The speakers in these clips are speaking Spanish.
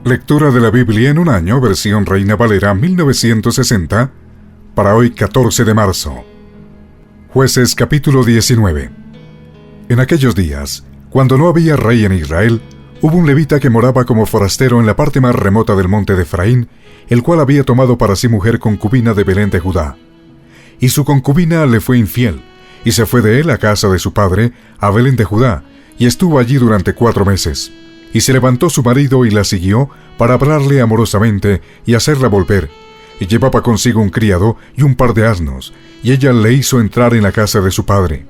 Lectura de la Biblia en un año, versión Reina Valera 1960, para hoy 14 de marzo. Jueces capítulo 19. En aquellos días, cuando no había rey en Israel, hubo un levita que moraba como forastero en la parte más remota del monte de Efraín, el cual había tomado para sí mujer concubina de Belén de Judá. Y su concubina le fue infiel, y se fue de él a casa de su padre, a Belén de Judá, y estuvo allí durante 4 meses. Y se levantó su marido y la siguió para hablarle amorosamente y hacerla volver. Y llevaba consigo un criado y un par de asnos, y ella le hizo entrar en la casa de su padre.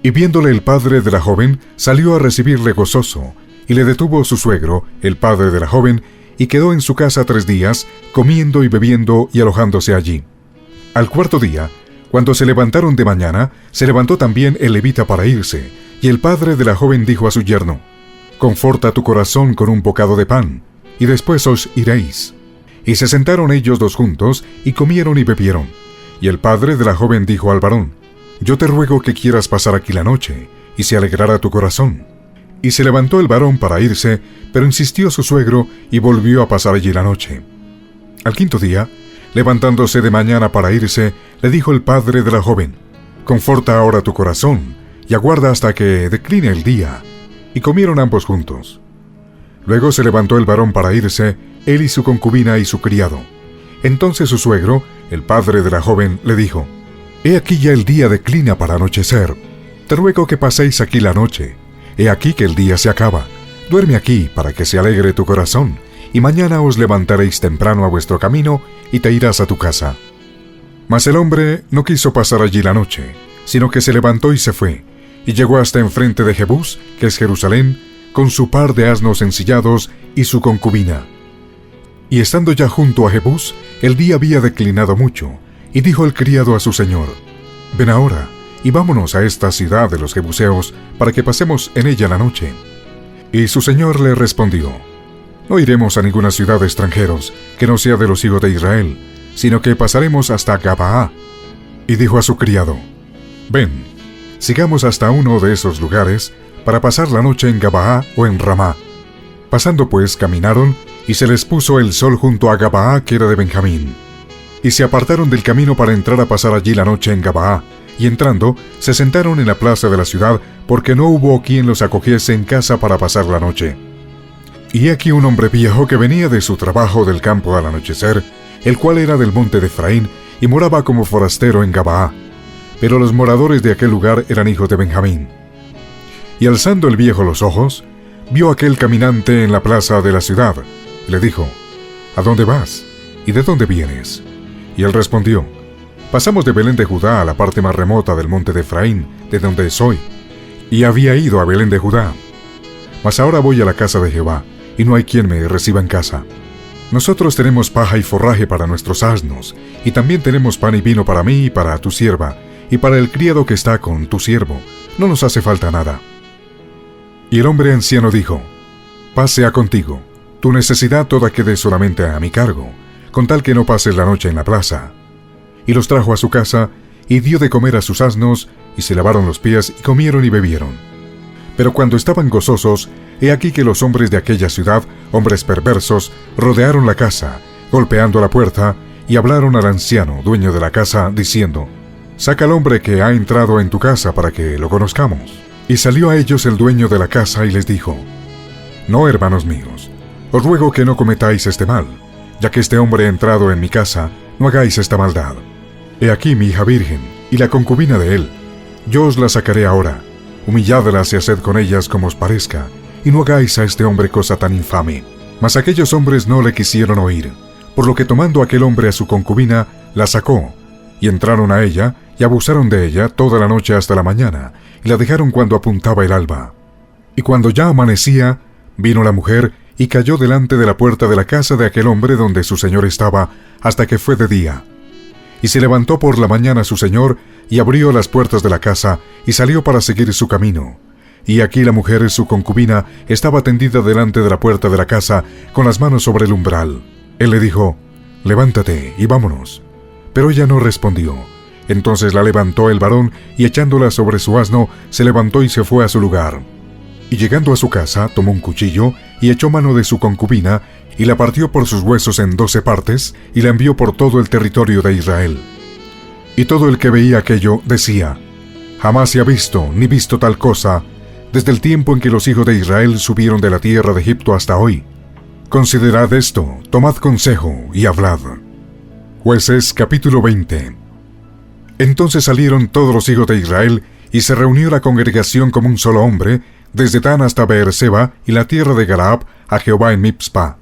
Y viéndole el padre de la joven, salió a recibirle gozoso, y le detuvo su suegro, el padre de la joven, y quedó en su casa 3 días, comiendo y bebiendo y alojándose allí. Al 4.º día, cuando se levantaron de mañana, se levantó también el levita para irse, y el padre de la joven dijo a su yerno: «Conforta tu corazón con un bocado de pan, y después os iréis». Y se sentaron ellos 2 juntos, y comieron y bebieron. Y el padre de la joven dijo al varón: «Yo te ruego que quieras pasar aquí la noche, y se alegrará tu corazón». Y se levantó el varón para irse, pero insistió su suegro, y volvió a pasar allí la noche. Al 5.º día, levantándose de mañana para irse, le dijo el padre de la joven: «Conforta ahora tu corazón, y aguarda hasta que decline el día». Y comieron ambos juntos. Luego se levantó el varón para irse, él y su concubina y su criado. Entonces su suegro, el padre de la joven, le dijo: «He aquí ya el día declina para anochecer. Te ruego que paséis aquí la noche. He aquí que el día se acaba. Duerme aquí para que se alegre tu corazón, y mañana os levantaréis temprano a vuestro camino, y te irás a tu casa». Mas el hombre no quiso pasar allí la noche, sino que se levantó y se fue, y llegó hasta enfrente de Jebús, que es Jerusalén, con su par de asnos ensillados y su concubina. Y estando ya junto a Jebús, el día había declinado mucho, y dijo el criado a su señor: «Ven ahora, y vámonos a esta ciudad de los jebuseos, para que pasemos en ella la noche». Y su señor le respondió: «No iremos a ninguna ciudad de extranjeros, que no sea de los hijos de Israel, sino que pasaremos hasta Gabaá». Y dijo a su criado: «Ven, sigamos hasta uno de esos lugares, para pasar la noche en Gabaá o en Ramá». Pasando pues, caminaron, y se les puso el sol junto a Gabaá, que era de Benjamín. Y se apartaron del camino para entrar a pasar allí la noche en Gabaá, y entrando, se sentaron en la plaza de la ciudad, porque no hubo quien los acogiese en casa para pasar la noche. Y he aquí un hombre viejo que venía de su trabajo del campo al anochecer, el cual era del monte de Efraín, y moraba como forastero en Gabaá. Pero los moradores de aquel lugar eran hijos de Benjamín. Y alzando el viejo los ojos, vio aquel caminante en la plaza de la ciudad, y le dijo: «¿A dónde vas? ¿Y de dónde vienes?». Y él respondió: «Pasamos de Belén de Judá a la parte más remota del monte de Efraín, de donde soy, y había ido a Belén de Judá. Mas ahora voy a la casa de Jehová, y no hay quien me reciba en casa. Nosotros tenemos paja y forraje para nuestros asnos, y también tenemos pan y vino para mí y para tu sierva, y para el criado que está con tu siervo. No nos hace falta nada». Y el hombre anciano dijo: «Paz sea contigo, tu necesidad toda quede solamente a mi cargo, con tal que no pases la noche en la plaza». Y los trajo a su casa, y dio de comer a sus asnos, y se lavaron los pies, y comieron y bebieron. Pero cuando estaban gozosos, he aquí que los hombres de aquella ciudad, hombres perversos, rodearon la casa, golpeando la puerta, y hablaron al anciano, dueño de la casa, diciendo: «Saca al hombre que ha entrado en tu casa para que lo conozcamos». Y salió a ellos el dueño de la casa y les dijo: «No, hermanos míos, os ruego que no cometáis este mal, ya que este hombre ha entrado en mi casa, no hagáis esta maldad. He aquí mi hija virgen, y la concubina de él. Yo os la sacaré ahora, humilladlas y haced con ellas como os parezca, y no hagáis a este hombre cosa tan infame». Mas aquellos hombres no le quisieron oír, por lo que tomando aquel hombre a su concubina, la sacó, y entraron a ella, y abusaron de ella toda la noche hasta la mañana, y la dejaron cuando apuntaba el alba. Y cuando ya amanecía, vino la mujer, y cayó delante de la puerta de la casa de aquel hombre donde su señor estaba, hasta que fue de día. Y se levantó por la mañana su señor, y abrió las puertas de la casa, y salió para seguir su camino. Y aquí la mujer, su concubina, estaba tendida delante de la puerta de la casa, con las manos sobre el umbral. Él le dijo: «Levántate, y vámonos». Pero ella no respondió. Entonces la levantó el varón, y echándola sobre su asno, se levantó y se fue a su lugar. Y llegando a su casa, tomó un cuchillo, y echó mano de su concubina, y la partió por sus huesos en 12 partes, y la envió por todo el territorio de Israel. Y todo el que veía aquello decía: jamás se ha visto ni visto tal cosa, desde el tiempo en que los hijos de Israel subieron de la tierra de Egipto hasta hoy. Considerad esto, tomad consejo y hablad. Jueces capítulo 20. Entonces salieron todos los hijos de Israel, y se reunió la congregación como un solo hombre, desde Dan hasta Beerseba y la tierra de Galaad, a Jehová en Mizpa.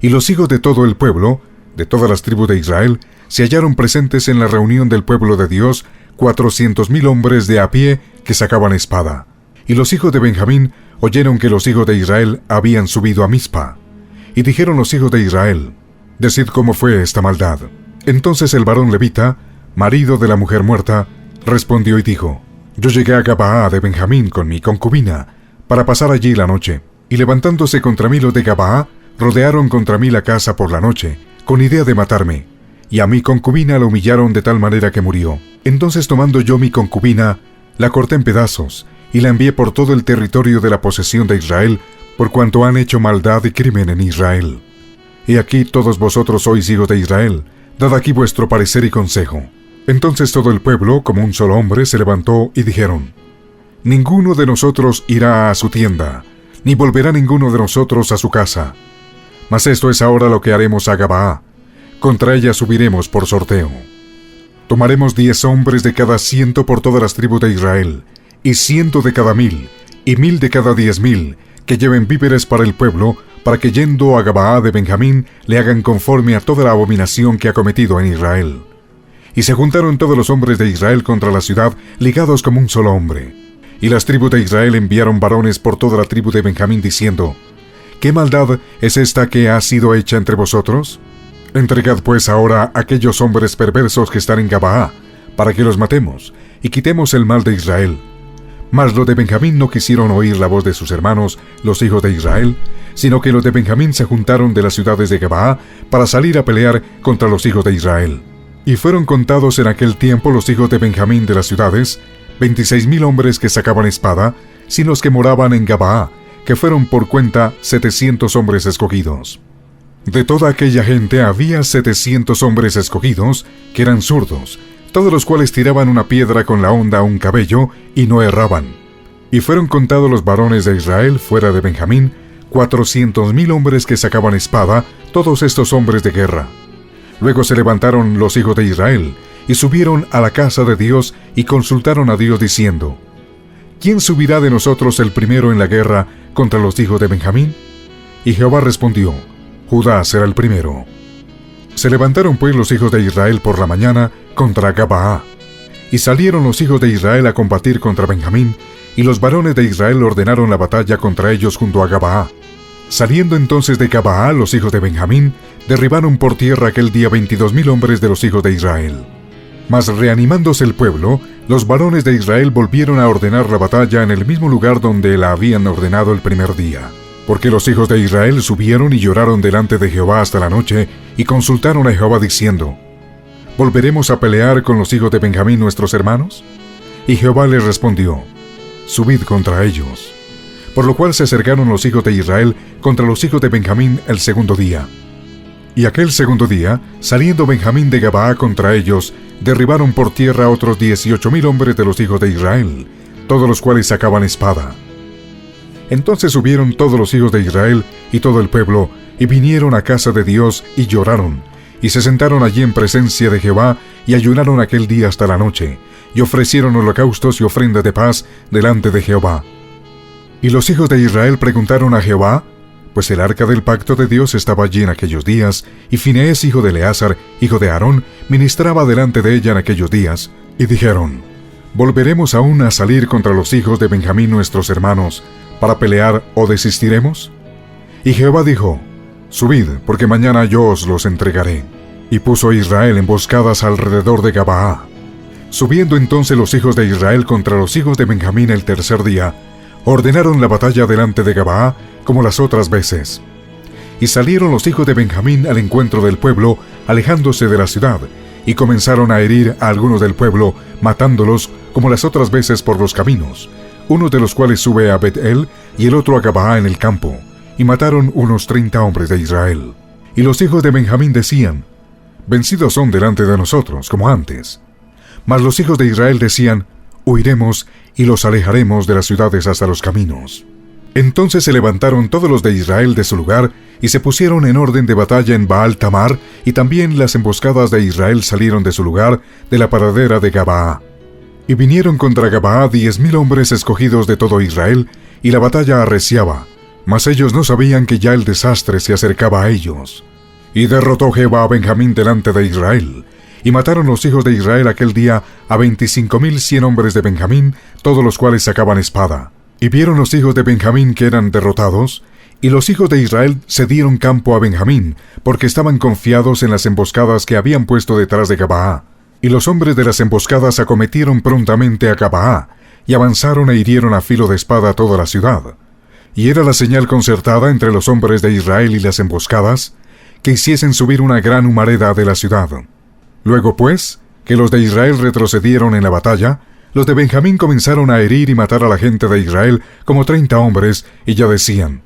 Y los hijos de todo el pueblo, de todas las tribus de Israel, se hallaron presentes en la reunión del pueblo de Dios, 400,000 hombres de a pie que sacaban espada. Y los hijos de Benjamín oyeron que los hijos de Israel habían subido a Mizpa. Y dijeron los hijos de Israel: decid cómo fue esta maldad. Entonces el varón levita, marido de la mujer muerta, respondió y dijo: yo llegué a Gabaa de Benjamín con mi concubina, para pasar allí la noche. Y levantándose contra mí los de Gabaa, rodearon contra mí la casa por la noche, con idea de matarme. Y a mi concubina la humillaron de tal manera que murió. Entonces tomando yo mi concubina, la corté en pedazos, y la envié por todo el territorio de la posesión de Israel, por cuanto han hecho maldad y crimen en Israel. Y aquí todos vosotros sois hijos de Israel, dad aquí vuestro parecer y consejo. Entonces todo el pueblo, como un solo hombre, se levantó y dijeron: ninguno de nosotros irá a su tienda, ni volverá ninguno de nosotros a su casa. Mas esto es ahora lo que haremos a Gabaa: contra ella subiremos por sorteo. Tomaremos 10 hombres de cada 100 por todas las tribus de Israel, y 100 de cada 1000, y 1000 de cada 10,000, que lleven víveres para el pueblo, para que yendo a Gabaa de Benjamín le hagan conforme a toda la abominación que ha cometido en Israel. Y se juntaron todos los hombres de Israel contra la ciudad, ligados como un solo hombre. Y las tribus de Israel enviaron varones por toda la tribu de Benjamín, diciendo: ¿qué maldad es esta que ha sido hecha entre vosotros? Entregad pues ahora a aquellos hombres perversos que están en Gabaa, para que los matemos, y quitemos el mal de Israel. Mas los de Benjamín no quisieron oír la voz de sus hermanos, los hijos de Israel, sino que los de Benjamín se juntaron de las ciudades de Gabaa para salir a pelear contra los hijos de Israel. Y fueron contados en aquel tiempo los hijos de Benjamín de las ciudades, 26,000 hombres que sacaban espada, sin los que moraban en Gabaa, que fueron por cuenta 700 hombres escogidos. De toda aquella gente había 700 hombres escogidos, que eran zurdos, todos los cuales tiraban una piedra con la honda a un cabello, y no erraban. Y fueron contados los varones de Israel fuera de Benjamín, 400,000 hombres que sacaban espada, todos estos hombres de guerra. Luego se levantaron los hijos de Israel, y subieron a la casa de Dios, y consultaron a Dios diciendo: ¿quién subirá de nosotros el primero en la guerra contra los hijos de Benjamín? Y Jehová respondió: Judá será el primero. Se levantaron pues los hijos de Israel por la mañana contra Gabaa. Y salieron los hijos de Israel a combatir contra Benjamín, y los varones de Israel ordenaron la batalla contra ellos junto a Gabaa. Saliendo entonces de Gabaa los hijos de Benjamín, derribaron por tierra aquel día 22,000 hombres de los hijos de Israel. Mas reanimándose el pueblo, los varones de Israel volvieron a ordenar la batalla en el mismo lugar donde la habían ordenado el primer día. Porque los hijos de Israel subieron y lloraron delante de Jehová hasta la noche, y consultaron a Jehová diciendo: ¿volveremos a pelear con los hijos de Benjamín nuestros hermanos? Y Jehová les respondió: subid contra ellos. Por lo cual se acercaron los hijos de Israel contra los hijos de Benjamín el segundo día. Y aquel segundo día, saliendo Benjamín de Gabaa contra ellos, derribaron por tierra otros 18,000 hombres de los hijos de Israel, todos los cuales sacaban espada. Entonces subieron todos los hijos de Israel y todo el pueblo, y vinieron a casa de Dios y lloraron, y se sentaron allí en presencia de Jehová, y ayunaron aquel día hasta la noche, y ofrecieron holocaustos y ofrendas de paz delante de Jehová. Y los hijos de Israel preguntaron a Jehová, pues el arca del pacto de Dios estaba allí en aquellos días, y Finees, hijo de Eleazar, hijo de Aarón, ministraba delante de ella en aquellos días, y dijeron: ¿volveremos aún a salir contra los hijos de Benjamín nuestros hermanos, para pelear o desistiremos? Y Jehová dijo: subid, porque mañana yo os los entregaré. Y puso Israel emboscadas alrededor de Gabaa. Subiendo entonces los hijos de Israel contra los hijos de Benjamín el tercer día, ordenaron la batalla delante de Gabaa, como las otras veces. Y salieron los hijos de Benjamín al encuentro del pueblo, alejándose de la ciudad, y comenzaron a herir a algunos del pueblo, matándolos como las otras veces por los caminos, uno de los cuales sube a Bet-el y el otro a Gabaa en el campo, y mataron unos 30 hombres de Israel. Y los hijos de Benjamín decían: vencidos son delante de nosotros, como antes. Mas los hijos de Israel decían: huiremos y los alejaremos de las ciudades hasta los caminos. Entonces se levantaron todos los de Israel de su lugar, y se pusieron en orden de batalla en Baal Tamar, y también las emboscadas de Israel salieron de su lugar, de la paradera de Gabaa. Y vinieron contra Gabaa 10,000 hombres escogidos de todo Israel, y la batalla arreciaba, mas ellos no sabían que ya el desastre se acercaba a ellos. Y derrotó Jehová a Benjamín delante de Israel, y mataron los hijos de Israel aquel día a 25,100 hombres de Benjamín, todos los cuales sacaban espada. Y vieron los hijos de Benjamín que eran derrotados, y los hijos de Israel se dieron campo a Benjamín, porque estaban confiados en las emboscadas que habían puesto detrás de Gabaa. Y los hombres de las emboscadas acometieron prontamente a Gabaa, y avanzaron e hirieron a filo de espada toda la ciudad. Y era la señal concertada entre los hombres de Israel y las emboscadas, que hiciesen subir una gran humareda de la ciudad. Luego pues, que los de Israel retrocedieron en la batalla, los de Benjamín comenzaron a herir y matar a la gente de Israel como 30 hombres, y ya decían: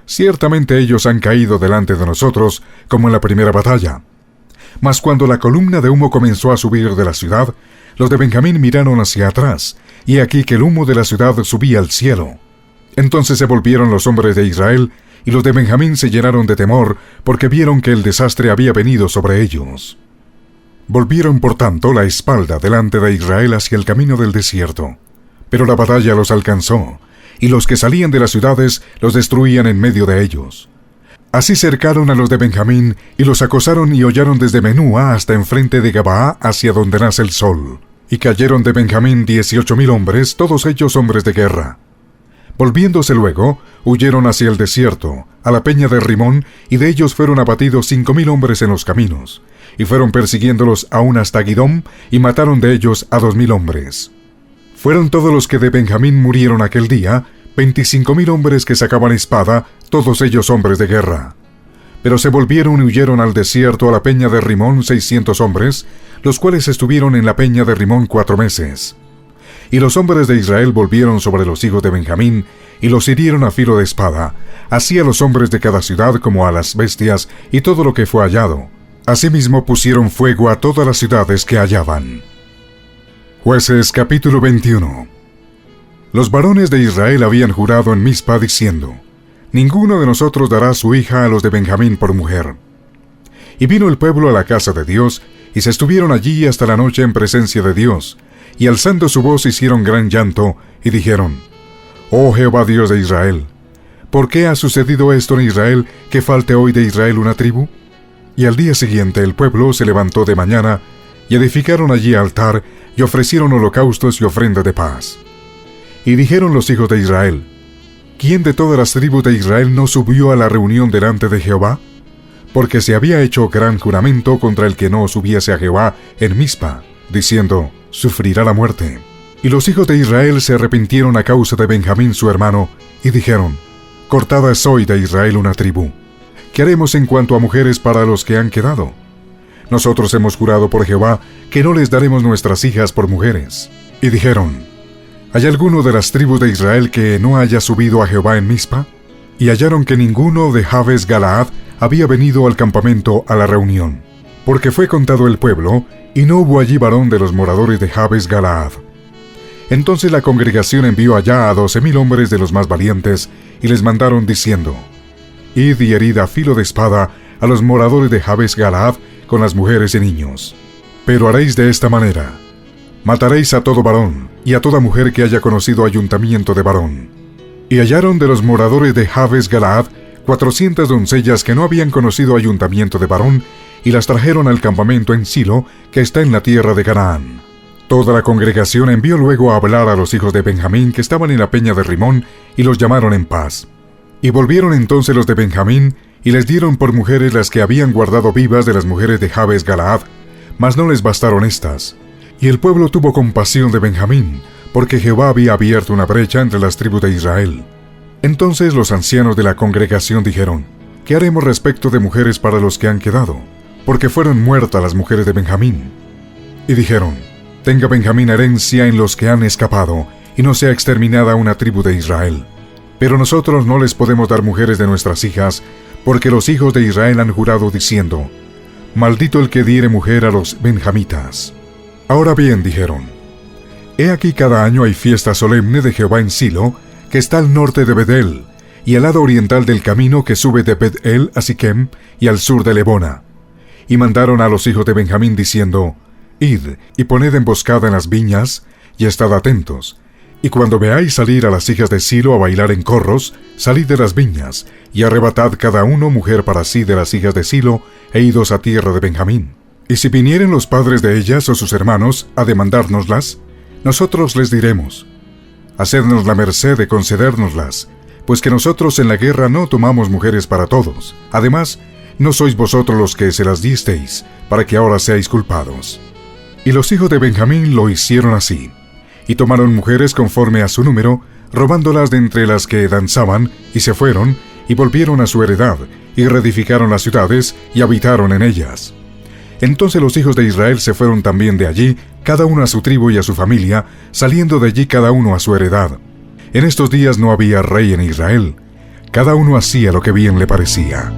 ciertamente ellos han caído delante de nosotros, como en la primera batalla. Mas cuando la columna de humo comenzó a subir de la ciudad, los de Benjamín miraron hacia atrás, y aquí que el humo de la ciudad subía al cielo. Entonces se volvieron los hombres de Israel, y los de Benjamín se llenaron de temor, porque vieron que el desastre había venido sobre ellos. Volvieron por tanto la espalda delante de Israel hacia el camino del desierto. Pero la batalla los alcanzó, y los que salían de las ciudades los destruían en medio de ellos. Así cercaron a los de Benjamín, y los acosaron y hollaron desde Menúa hasta enfrente de Gabaa, hacia donde nace el sol. Y cayeron de Benjamín 18,000 hombres, todos ellos hombres de guerra. Volviéndose luego, huyeron hacia el desierto, a la peña de Rimón, y de ellos fueron abatidos 5,000 hombres en los caminos, y fueron persiguiéndolos aún hasta Gidom, y mataron de ellos a 2,000 hombres. Fueron todos los que de Benjamín murieron aquel día, 25,000 hombres que sacaban espada, todos ellos hombres de guerra. Pero se volvieron y huyeron al desierto a la peña de Rimón 600 hombres, los cuales estuvieron en la peña de Rimón 4 meses. Y los hombres de Israel volvieron sobre los hijos de Benjamín, y los hirieron a filo de espada, así a los hombres de cada ciudad como a las bestias y todo lo que fue hallado. Asimismo pusieron fuego a todas las ciudades que hallaban. Jueces capítulo 21. Los varones de Israel habían jurado en Mizpa diciendo: ninguno de nosotros dará su hija a los de Benjamín por mujer. Y vino el pueblo a la casa de Dios, y se estuvieron allí hasta la noche en presencia de Dios, y alzando su voz hicieron gran llanto, y dijeron: oh Jehová Dios de Israel, ¿por qué ha sucedido esto en Israel, que falte hoy de Israel una tribu? Y al día siguiente el pueblo se levantó de mañana, y edificaron allí altar, y ofrecieron holocaustos y ofrendas de paz. Y dijeron los hijos de Israel: ¿quién de todas las tribus de Israel no subió a la reunión delante de Jehová? Porque se había hecho gran juramento contra el que no subiese a Jehová en Mizpa, diciendo: sufrirá la muerte. Y los hijos de Israel se arrepintieron a causa de Benjamín su hermano, y dijeron: cortada es hoy de Israel una tribu. ¿Qué haremos en cuanto a mujeres para los que han quedado? Nosotros hemos jurado por Jehová que no les daremos nuestras hijas por mujeres. Y dijeron: ¿hay alguno de las tribus de Israel que no haya subido a Jehová en Mizpa? Y hallaron que ninguno de Jabes Galaad había venido al campamento a la reunión, porque fue contado el pueblo, y no hubo allí varón de los moradores de Jabes Galaad. Entonces la congregación envió allá a 12,000 hombres de los más valientes, y les mandaron diciendo: id y herid a filo de espada a los moradores de Jabes Galaad con las mujeres y niños. Pero haréis de esta manera: mataréis a todo varón, y a toda mujer que haya conocido ayuntamiento de varón. Y hallaron de los moradores de Jabes Galaad 400 doncellas que no habían conocido ayuntamiento de varón, y las trajeron al campamento en Silo, que está en la tierra de Canaán. Toda la congregación envió luego a hablar a los hijos de Benjamín que estaban en la peña de Rimón, y los llamaron en paz. Y volvieron entonces los de Benjamín, y les dieron por mujeres las que habían guardado vivas de las mujeres de Jabes Galaad, mas no les bastaron estas. Y el pueblo tuvo compasión de Benjamín, porque Jehová había abierto una brecha entre las tribus de Israel. Entonces los ancianos de la congregación dijeron: ¿qué haremos respecto de mujeres para los que han quedado? Porque fueron muertas las mujeres de Benjamín. Y dijeron: tenga Benjamín herencia en los que han escapado, y no sea exterminada una tribu de Israel. Pero nosotros no les podemos dar mujeres de nuestras hijas, porque los hijos de Israel han jurado diciendo: maldito el que diere mujer a los benjamitas. Ahora bien, dijeron: he aquí cada año hay fiesta solemne de Jehová en Silo, que está al norte de Bedel, y al lado oriental del camino que sube de Bet-el a Siquem, y al sur de Lebona. Y mandaron a los hijos de Benjamín diciendo: id y poned emboscada en las viñas, y estad atentos. Y cuando veáis salir a las hijas de Silo a bailar en corros, salid de las viñas, y arrebatad cada uno mujer para sí de las hijas de Silo, e idos a tierra de Benjamín. Y si vinieren los padres de ellas o sus hermanos a demandárnoslas, nosotros les diremos: hacednos la merced de concedérnoslas, pues que nosotros en la guerra no tomamos mujeres para todos. Además, no sois vosotros los que se las disteis, para que ahora seáis culpados. Y los hijos de Benjamín lo hicieron así, y tomaron mujeres conforme a su número, robándolas de entre las que danzaban, y se fueron, y volvieron a su heredad, y reedificaron las ciudades, y habitaron en ellas. Entonces los hijos de Israel se fueron también de allí, cada uno a su tribu y a su familia, saliendo de allí cada uno a su heredad. En estos días no había rey en Israel, cada uno hacía lo que bien le parecía.